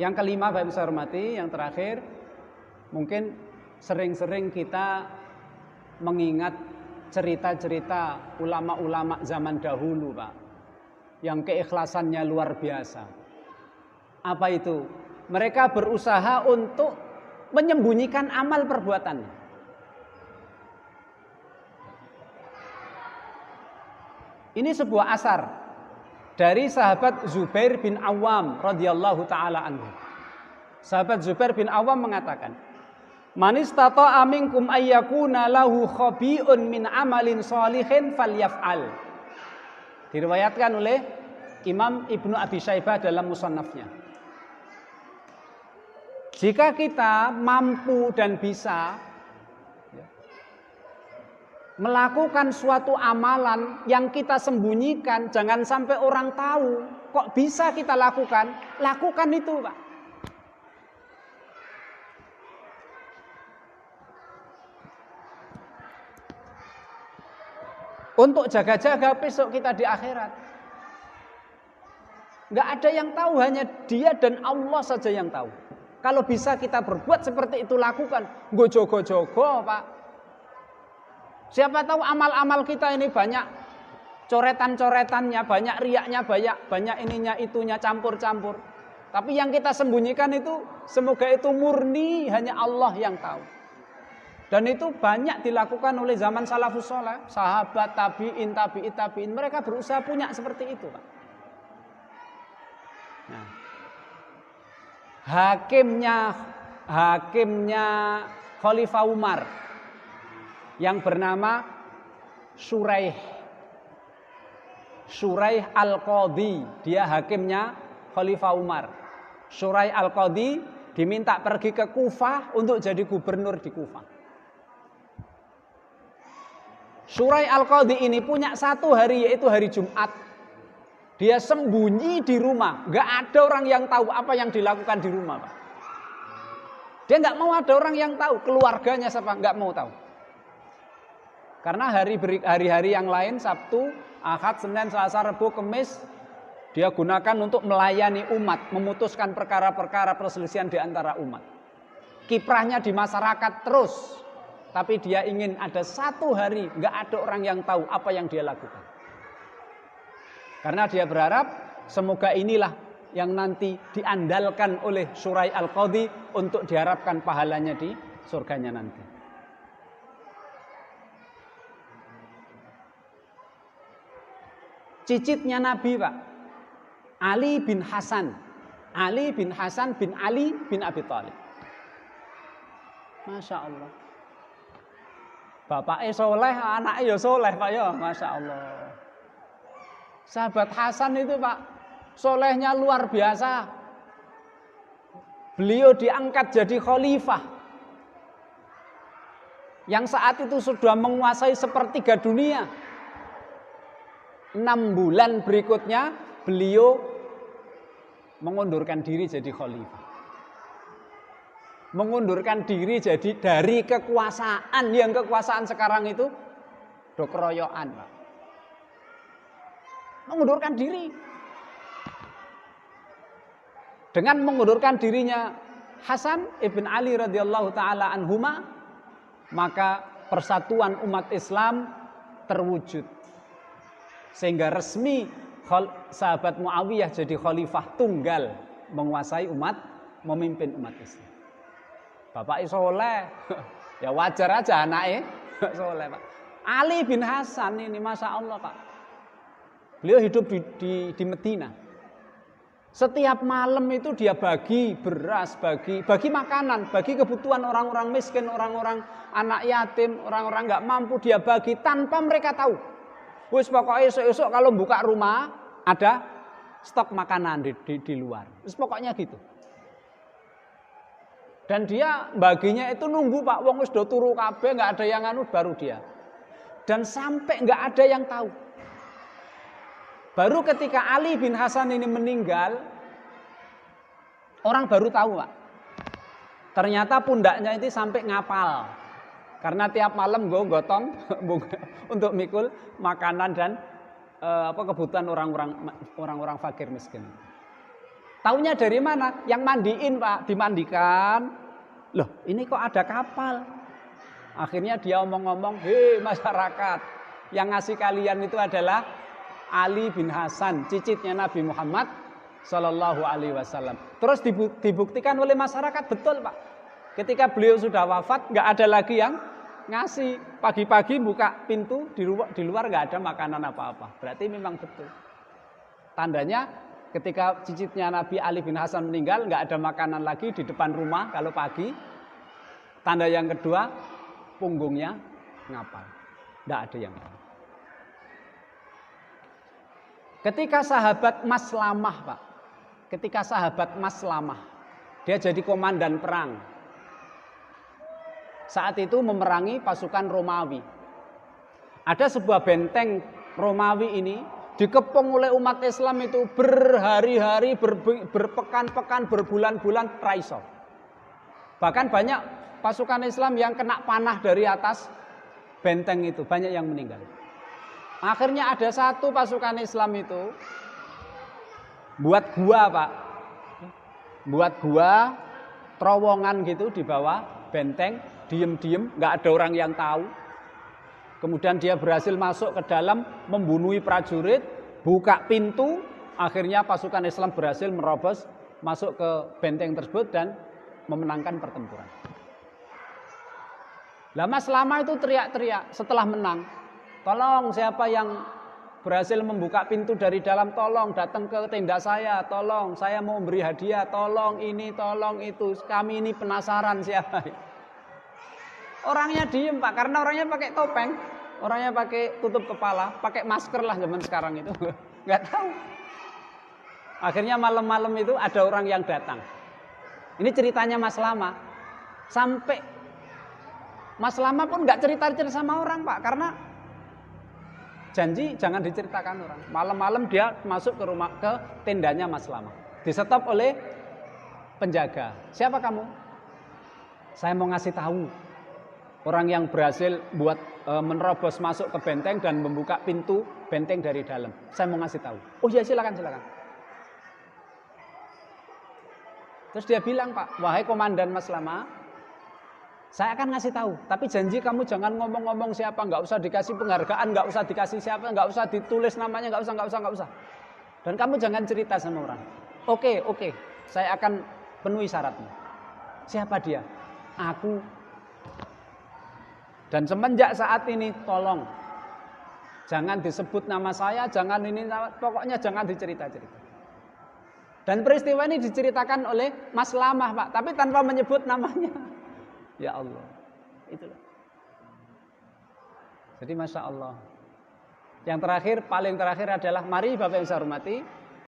Yang kelima, Bapak saya hormati, yang terakhir, mungkin sering-sering kita mengingat cerita-cerita ulama-ulama zaman dahulu, Pak, yang keikhlasannya luar biasa. Apa itu? Mereka berusaha untuk menyembunyikan amal perbuatannya. Ini sebuah asar dari sahabat Zubair bin Awam radhiyallahu taala anhu. Sahabat Zubair bin Awam mengatakan, "Man istata'a minkum ayyakuna lahu khabi'un min amalin shalihin falyaf'al." Diriwayatkan oleh Imam Ibnu Abi Syaibah dalam musannafnya. Jika kita mampu dan bisa melakukan suatu amalan yang kita sembunyikan, jangan sampai orang tahu, kok bisa kita lakukan itu, Pak. Untuk jaga-jaga besok kita di akhirat. Nggak ada yang tahu, hanya Dia dan Allah saja yang tahu. Kalau bisa kita berbuat seperti itu, lakukan. Nggo jogo-jogo, Pak. Siapa tahu amal-amal kita ini banyak coretan-coretannya, banyak riaknya, banyak ininya, itunya, campur-campur. Tapi yang kita sembunyikan itu, semoga itu murni, hanya Allah yang tahu. Dan itu banyak dilakukan oleh zaman salafus saleh, sahabat, tabi'in, mereka berusaha punya seperti itu, Pak. Nah, hakimnya Khalifah Umar yang bernama Shuraih Al-Qadhi, dia hakimnya Khalifah Umar. Shuraih Al-Qadhi diminta pergi ke Kufah untuk jadi gubernur di Kufah. Shuraih Al-Qadhi ini punya satu hari, yaitu hari Jumat. Dia sembunyi di rumah, nggak ada orang yang tahu apa yang dilakukan di rumah, Pak. Dia nggak mau ada orang yang tahu, keluarganya siapa nggak mau tahu. Karena hari-hari yang lain, Sabtu, Ahad, Senin, Selasa, Rabu, Kamis, dia gunakan untuk melayani umat, memutuskan perkara-perkara perselisihan di antara umat. Kiprahnya di masyarakat terus, tapi dia ingin ada satu hari nggak ada orang yang tahu apa yang dia lakukan. Karena dia berharap semoga inilah yang nanti diandalkan oleh Shuraih Al-Qadhi untuk diharapkan pahalanya di surganya nanti. Cicitnya Nabi, Pak, Ali bin Hasan bin Ali bin Abi Thalib. Masya Allah. Bapaknya soleh, anaknya ya soleh, Pak, ya, Masya Allah. Sahabat Hasan itu, Pak, solehnya luar biasa. Beliau diangkat jadi khalifah yang saat itu sudah menguasai sepertiga dunia. 6 bulan berikutnya beliau mengundurkan diri jadi khalifah. Mengundurkan diri jadi dari kekuasaan, yang kekuasaan sekarang itu dokroyoan, Pak. Mengundurkan diri. Dengan mengundurkan dirinya Hasan ibn Ali radhiyallahu taala anhuma, maka persatuan umat Islam terwujud. Sehingga resmi sahabat Muawiyah jadi khalifah tunggal, menguasai umat, memimpin umat Islam. Bapaknya soleh, ya wajar aja anaknya soleh, Pak. Ali bin Hasan ini, Masya Allah, Pak. Beliau hidup di Medina. Setiap malam itu dia bagi beras, bagi makanan, bagi kebutuhan orang-orang miskin, orang-orang anak yatim, orang-orang nggak mampu, dia bagi tanpa mereka tahu. Wis pokoknya esok kalau buka rumah ada stok makanan di luar. Wis pokoknya gitu. Dan dia baginya itu nunggu, Pak, wong wis do turu kabeh, nggak ada yang anu, baru dia. Dan sampai nggak ada yang tahu. Baru ketika Ali bin Hasan ini meninggal, orang baru tahu, Pak. Ternyata pundaknya itu sampai ngapal. Karena tiap malam gue gotong untuk mikul makanan dan kebutuhan orang-orang fakir miskin. Taunya dari mana? Yang mandiin Pak, dimandikan. Loh ini kok ada kapal? Akhirnya dia omong-omong, hei masyarakat, yang ngasih kalian itu adalah Ali bin Hasan, cicitnya Nabi Muhammad Sallallahu Alaihi Wasallam. Terus dibuktikan oleh masyarakat, betul Pak. Ketika beliau sudah wafat, nggak ada lagi yang ngasih. Pagi-pagi buka pintu, di luar nggak ada makanan apa-apa. Berarti memang betul. Tandanya ketika cicitnya Nabi Ali bin Hasan meninggal, nggak ada makanan lagi di depan rumah kalau pagi. Tanda yang kedua, punggungnya ngapal. Nggak ada yang tahu. Ketika sahabat Maslamah, Pak. Ketika sahabat Maslamah, dia jadi komandan perang. Saat itu memerangi pasukan Romawi. Ada sebuah benteng Romawi ini dikepung oleh umat Islam itu berhari-hari, berpekan-pekan, berbulan-bulan raiso. Bahkan banyak pasukan Islam yang kena panah dari atas benteng itu, banyak yang meninggal. Akhirnya ada satu pasukan Islam itu buat gua Pak, buat gua terowongan gitu di bawah benteng, diem-diem, nggak ada orang yang tahu. Kemudian dia berhasil masuk ke dalam, membunuh prajurit, buka pintu, akhirnya pasukan Islam berhasil merobos masuk ke benteng tersebut dan memenangkan pertempuran. Lah Maslamah itu teriak-teriak setelah menang, tolong siapa yang berhasil membuka pintu dari dalam, tolong datang ke tenda saya, tolong saya mau beri hadiah, tolong ini, tolong itu, kami ini penasaran siapa. Orangnya diem Pak, karena orangnya pakai topeng, orangnya pakai tutup kepala, pakai masker lah zaman sekarang itu, nggak tahu. Akhirnya malam-malam itu ada orang yang datang. Ini ceritanya Maslamah. Sampai Maslamah pun nggak cerita-cerita sama orang Pak, karena janji jangan diceritakan orang. Malam-malam dia masuk ke rumah, ke tendanya Maslamah. Disetop oleh penjaga. Siapa kamu? Saya mau ngasih tahu. Orang yang berhasil menerobos masuk ke benteng dan membuka pintu benteng dari dalam. Saya mau ngasih tahu. Oh ya silakan. Terus dia bilang, Pak, wahai komandan Maslamah, saya akan ngasih tahu. Tapi janji kamu jangan ngomong-ngomong siapa, nggak usah dikasih penghargaan, nggak usah dikasih siapa, nggak usah ditulis namanya, nggak usah. Dan kamu jangan cerita sama orang. Oke, saya akan penuhi syaratnya. Siapa dia? Aku. Dan semenjak saat ini tolong jangan disebut nama saya, jangan ini, pokoknya jangan dicerita-cerita. Dan peristiwa ini diceritakan oleh Maslamah Pak, tapi tanpa menyebut namanya. Ya Allah, itulah. Jadi Masya Allah. Yang terakhir, paling terakhir adalah mari Bapak yang saya hormati,